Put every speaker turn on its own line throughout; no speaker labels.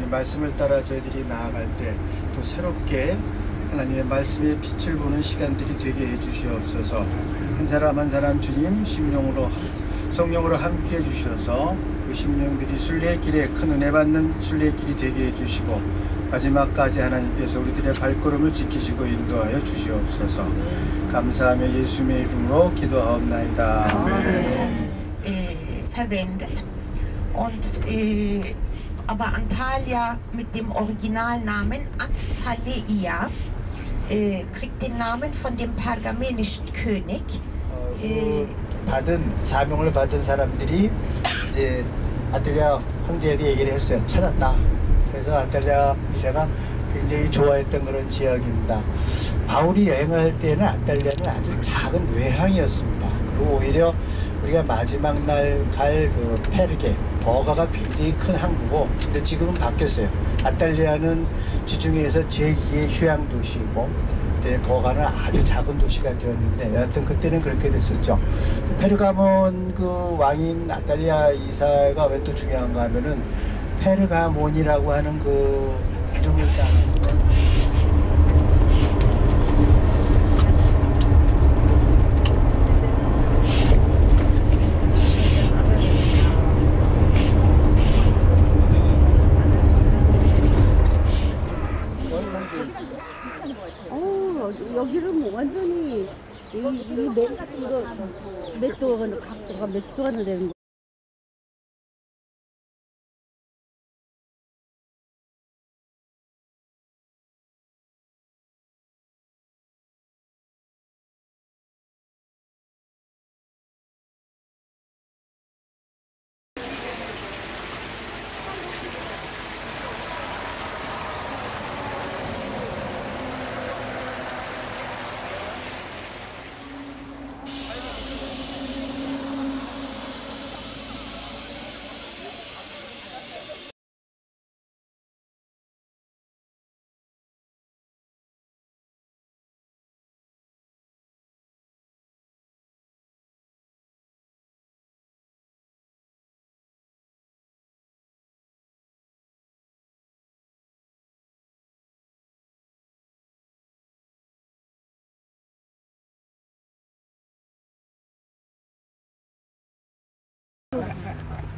이 말씀을 따라 저희들이 나아갈 때 또 새롭게 하나님의 말씀의 빛을 보는 시간들이 되게 해주시옵소서. 한 사람 한 사람 주님 심령으로 성령으로 함께 해주셔서 그 심령들이 순례의 길에 큰 은혜 받는 순례의 길이 되게 해주시고 마지막까지 하나님께서 우리들의 발걸음을 지키시고 인도하여 주시옵소서. 감사하며 예수님의 이름으로 기도하옵나이다.
Verwendet. Und aber Antalya mit dem Originalnamen Attaleia kriegt den Namen von dem pergamenischen König.
받은 사명을 받은 사람들이 이제 아탈리아 황제에게 얘기를 했어요. 찾았다. 그래서 아탈리아 2세가 굉장히 좋아했던 그런 지역입니다. 바울이 여행할 때는 아탈리아는 아주 작은 외항이었습니다. 그리고 오히려 우리가 마지막 날 갈 그 페르게 버가가 굉장히 큰 항구고, 근데 지금은 바뀌었어요. 아탈리아는 지중해에서 제2의 휴양 도시이고 그때 버가는 아주 작은 도시가 되었는데 여하튼 그때는 그렇게 됐었죠. 페르가몬 그 왕인 아탈리아 2세가 왜 또 중요한가 하면은 페르가몬이라고 하는 그 이름을 따서
여기는 뭐 완전히 이맥 같은 거 각도가 몇 도가 되는 거.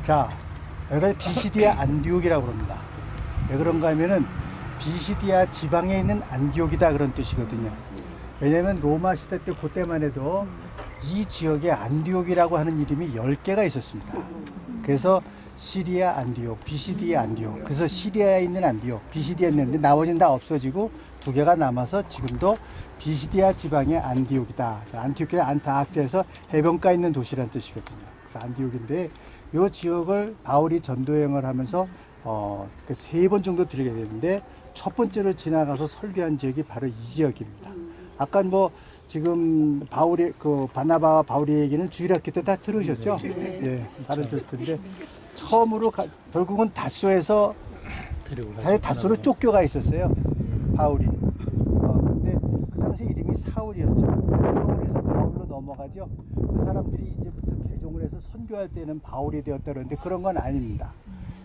자, 여기가 비시디아 안디옥이라고 합니다. 왜 그런가 하면은 비시디아 지방에 있는 안디옥이다 그런 뜻이거든요. 왜냐면 로마 시대 때 그때만 해도 이 지역에 안디옥이라고 하는 이름이 10개가 있었습니다. 그래서 시리아 안디옥, 비시디아 안디옥. 그래서 시리아에 있는 안디옥, 비시디아에 있는데 나머지는 다 없어지고 2개가 남아서 지금도 비시디아 지방의 안디옥이다. 안티오키아 안타악대에서 해변가에 있는 도시라는 뜻이거든요. 그래서 안디옥인데 이 지역을 바울이 전도여행을 하면서 3번 정도 들게 되는데 첫 번째로 지나가서 설교한 지역이 바로 이 지역입니다. 아까 뭐 지금 바울의 바나바와 바울의 얘기는 주일학교 때 다 들으셨죠? 예, 다르셨을 텐데 처음으로 결국은 다소에서 자기 다소로 쫓겨가 있었어요. 바울이. 근데 그 당시 이름이 사울이었죠. 사울에서 바울로 넘어가죠. 그 사람들이 이제부터 개종을 해서 선교할 때는 바울이 되었다 그러는데 그런 건 아닙니다.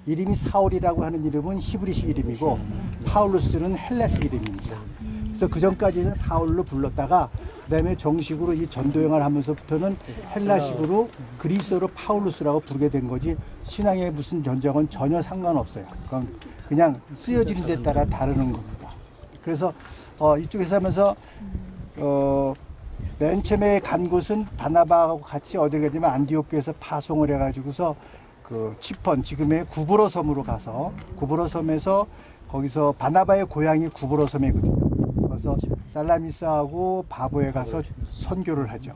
이름이 사울이라고 하는 이름은 히브리식 이름이고 파울루스는 헬라식 이름입니다. 그래서 그 전까지는 사울로 불렀다가 그 다음에 정식으로 이 전도행을 하면서부터는 헬라식으로 그리스어로 파울루스라고 부르게 된 거지 신앙의 무슨 전쟁은 전혀 상관없어요. 그냥 쓰여지는 데 따라 다르는 겁니다. 그래서 이쪽에서 하면서 맨 처음에 간 곳은 바나바하고 같이 어디 가지만 안디옥교에서 파송을 해가지고서 그 치폰 지금의 구브로 섬으로 가서 구브로 섬에서 거기서 바나바의 고향이 구브로 섬이거든요. 그래서 살라미스하고 바보에 가서 선교를 하죠.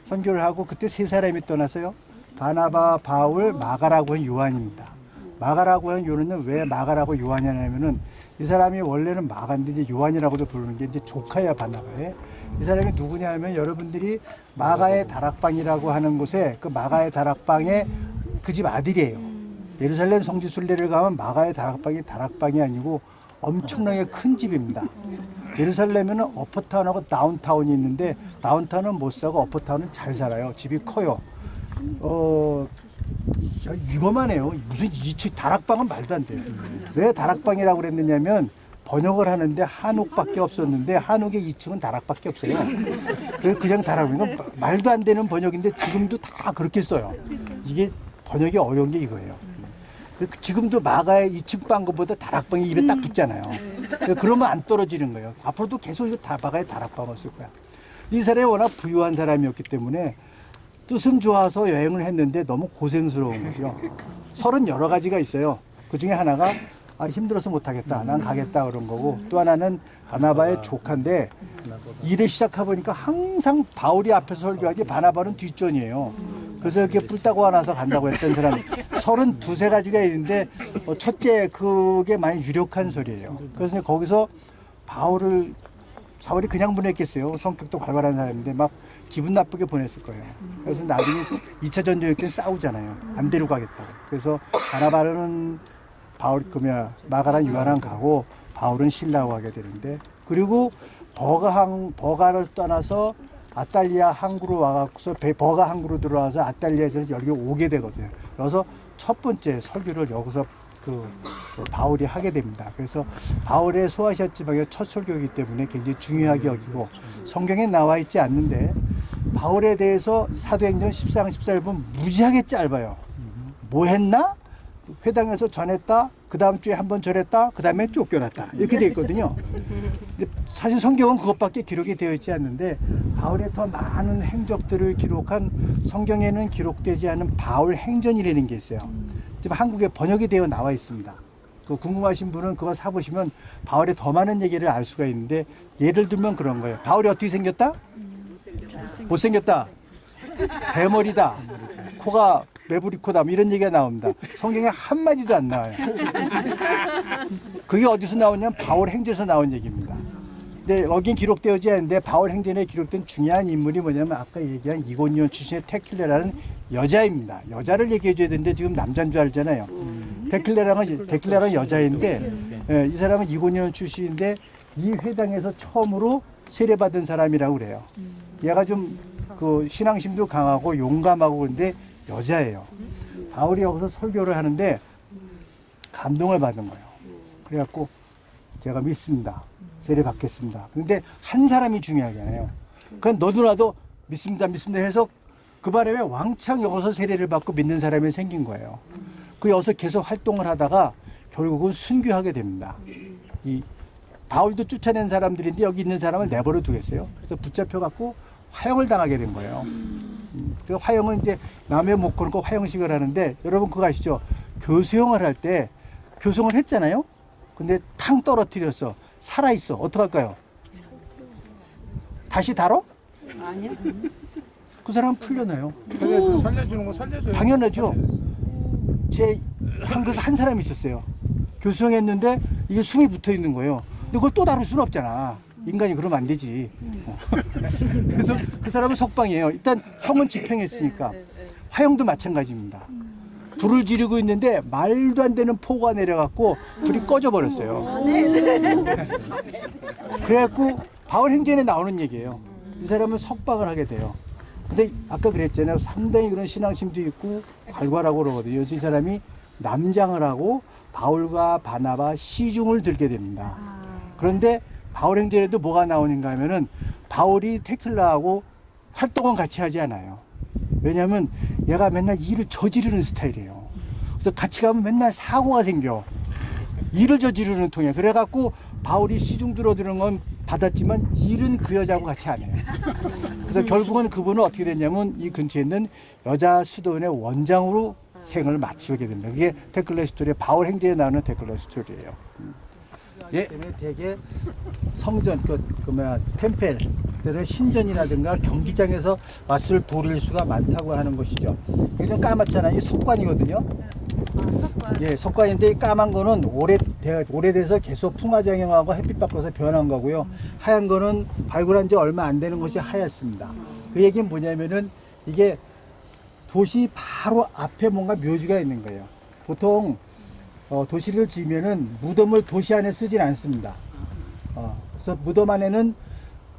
선교를 하고 그때 3사람이 떠나서요. 바나바, 바울, 마가라고 하는 요한입니다. 마가라고 하는 요한은 왜 마가라고 요한이냐면은 이 사람이 원래는 마가인데 이제 요한이라고도 부르는 게 이제 조카야 바나바에. 이 사람이 누구냐 하면 여러분들이 마가의 다락방이라고 하는 곳에 그 마가의 다락방에 그 집 아들이에요. 예루살렘 성지 순례를 가면 마가의 다락방이 아니고 엄청나게 큰 집입니다. 예루살렘에는 어퍼타운하고 다운타운이 있는데 다운타운은 못 사고 어퍼타운은 잘 살아요. 집이 커요. 이거만 해요. 무슨 다락방은 말도 안 돼요. 왜 다락방이라고 그랬느냐면 번역을 하는데 한옥밖에 없었는데 한옥의 2층은 다락밖에 없어요. 그래서 그냥 다락방은 말도 안 되는 번역인데 지금도 다 그렇게 써요. 이게 번역이 어려운 게 이거예요. 지금도 마가의 2층 방보다 다락방이 입에 딱 붙잖아요. 그러면 안 떨어지는 거예요. 앞으로도 계속 이거 마가의 다락방을 쓸 거야. 이 사람이 워낙 부유한 사람이었기 때문에 뜻은 좋아서 여행을 했는데 너무 고생스러운 거죠. 설은 여러 가지가 있어요. 그 중에 하나가 힘들어서 못하겠다. 난 가겠다 그런 거고, 또 하나는 바나바의 조카인데 일을 시작해보니까 항상 바울이 앞에서 설교하지 바나바는 뒷전이에요. 그래서 이렇게 뿔 따고 하나서 간다고 했던 사람이 설은 두세 가지가 있는데 첫째 그게 많이 유력한 설이에요. 그래서 거기서 사울이 그냥 보냈겠어요. 성격도 활발한 사람인데 막 기분 나쁘게 보냈을 거예요. 그래서 나중에 2차 전쟁일 때 싸우잖아요. 안 데려가겠다고. 그래서 바나바는 마가랑 유하랑 가고 바울은 신라고 가게 되는데, 그리고 버가를 떠나서 아탈리아 항구로 와서 버가 항구로 들어와서 아탈리아에서 여기 오게 되거든요. 그래서 첫 번째 설교를 여기서 바울이 하게 됩니다. 그래서 바울의 소아시아 지방의 첫 설교이기 때문에 굉장히 중요하게 여기고, 성경에 나와 있지 않는데 바울에 대해서 사도행전 14장 14절 보면 무지하게 짧아요. 뭐 했나? 회당에서 전했다, 그 다음 주에 한번 전했다, 그 다음에 쫓겨났다, 이렇게 되어 있거든요. 근데 사실 성경은 그것밖에 기록이 되어 있지 않는데 바울의 더 많은 행적들을 기록한, 성경에는 기록되지 않은 바울 행전이라는 게 있어요. 지금 한국에 번역이 되어 나와 있습니다. 궁금하신 분은 그거 사보시면 바울의 더 많은 얘기를 알 수가 있는데, 예를 들면 그런 거예요. 바울이 어떻게 생겼다? 못생겼다. 대머리다. 코가 메부리코다. 이런 얘기가 나옵니다. 성경에 한마디도 안 나와요. 그게 어디서 나오냐면 바울 행전에서 나온 얘기입니다. 근데 여긴 기록되어지 않는데 바울 행전에 기록된 중요한 인물이 뭐냐면 아까 얘기한 이고니온 출신의 테킬레라는 여자입니다. 여자를 얘기해 줘야 되는데 지금 남자인 줄 알잖아요. 테킬레라는 여자인데, 이 사람은 이고니온 출신인데 이 회당에서 처음으로 세례받은 사람이라고 그래요. 얘가 좀 신앙심도 강하고 용감하고 그런데 여자예요. 바울이 여기서 설교를 하는데 감동을 받은 거예요. 그래갖고 제가 믿습니다. 세례 받겠습니다. 근데 한 사람이 중요하잖아요. 그건 너도 나도 믿습니다 해서 그 바람에 왕창 여기서 세례를 받고 믿는 사람이 생긴 거예요. 그 여기서 계속 활동을 하다가 결국은 순교하게 됩니다. 이 바울도 쫓아낸 사람들인데 여기 있는 사람을 내버려 두겠어요. 그래서 붙잡혀갖고 화형을 당하게 된 거예요. 그 화형은 이제 남의 못 걸고 화형식을 하는데, 여러분 그거 아시죠? 교수형을 할 때 교수형을 했잖아요. 근데 탕 떨어뜨렸어. 살아있어. 어떡할까요? 다시 다뤄?
아니요.
그 사람은 풀려나요.
살려주는 거 살려줘요.
당연하죠. 제 한국에서 한 사람이 있었어요. 교수형했는데 이게 숨이 붙어 있는 거예요. 근데 그걸 또 다룰 수는 없잖아. 인간이 그러면 안 되지. 그래서 그 사람은 석방이에요. 일단 형은 집행했으니까. 화형도 마찬가지입니다. 불을 지르고 있는데 말도 안 되는 폭우가 내려갖고 불이 꺼져 버렸어요. 그래갖고 바울 행전에 나오는 얘기예요. 이 사람은 석방을 하게 돼요. 근데 아까 그랬잖아요. 상당히 그런 신앙심도 있고 활발하고 그러거든요. 그래서 이 사람이 남장을 하고 바울과 바나바 시중을 들게 됩니다. 그런데 바울 행전에도 뭐가 나오는가 하면은 바울이 테킬라하고 활동은 같이 하지 않아요. 왜냐하면 얘가 맨날 일을 저지르는 스타일이에요. 그래서 같이 가면 맨날 사고가 생겨. 일을 저지르는 통이야. 그래갖고 바울이 시중 들어주는 건 받았지만 일은 그 여자하고 같이 안 해요. 그래서 결국은 그분은 어떻게 됐냐면 이 근처에 있는 여자 수도원의 원장으로 생을 마치게 됩니다. 그게 테클레 스토리의 바울 행전에 나오는 테클레 스토리예요. 예, 되게 성전, 템펠, 신전이라든가 경기장에서 맛을 돌릴 수가 많다고 하는 것이죠. 이게 좀 까맣잖아요. 이 석관이거든요. 석관. 예, 석관인데 이 까만 거는 오래돼서 계속 풍화작용하고 햇빛 받고서 변한 거고요. 하얀 거는 발굴한 지 얼마 안 되는 것이 하얗습니다. 그 얘기는 뭐냐면은 이게 도시 바로 앞에 뭔가 묘지가 있는 거예요. 보통 도시를 지으면은 무덤을 도시 안에 쓰진 않습니다. 그래서 무덤 안에는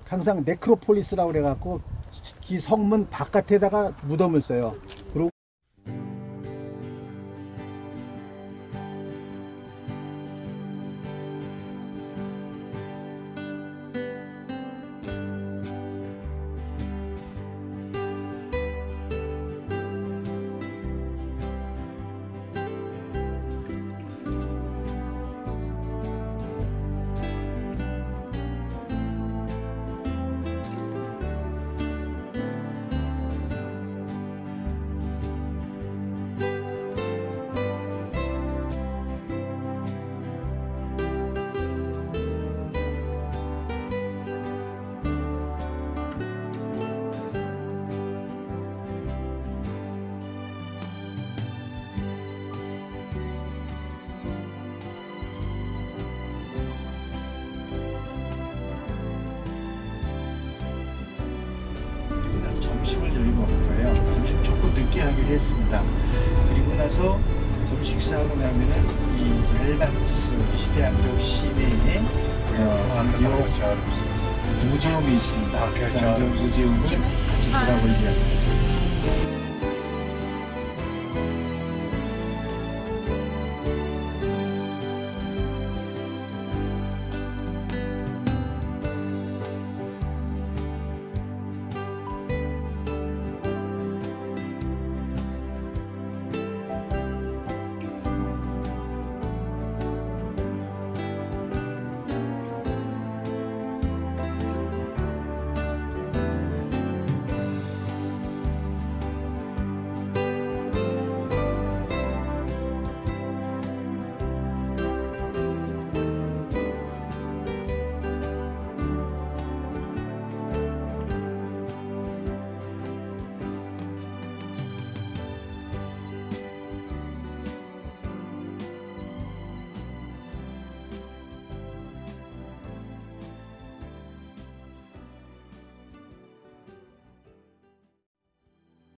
항상 네크로폴리스라고 그래갖고 이 성문 바깥에다가 무덤을 써요. 그리고 함께 하기로 했습니다. 그리고 나서 좀 식사하고 나면은 이 웰반스 비시디아 안디옥 시내에 안디옥 무제움이 있습니다. 그래서 안디옥 무제움을 같이 돌아볼 예정입니다.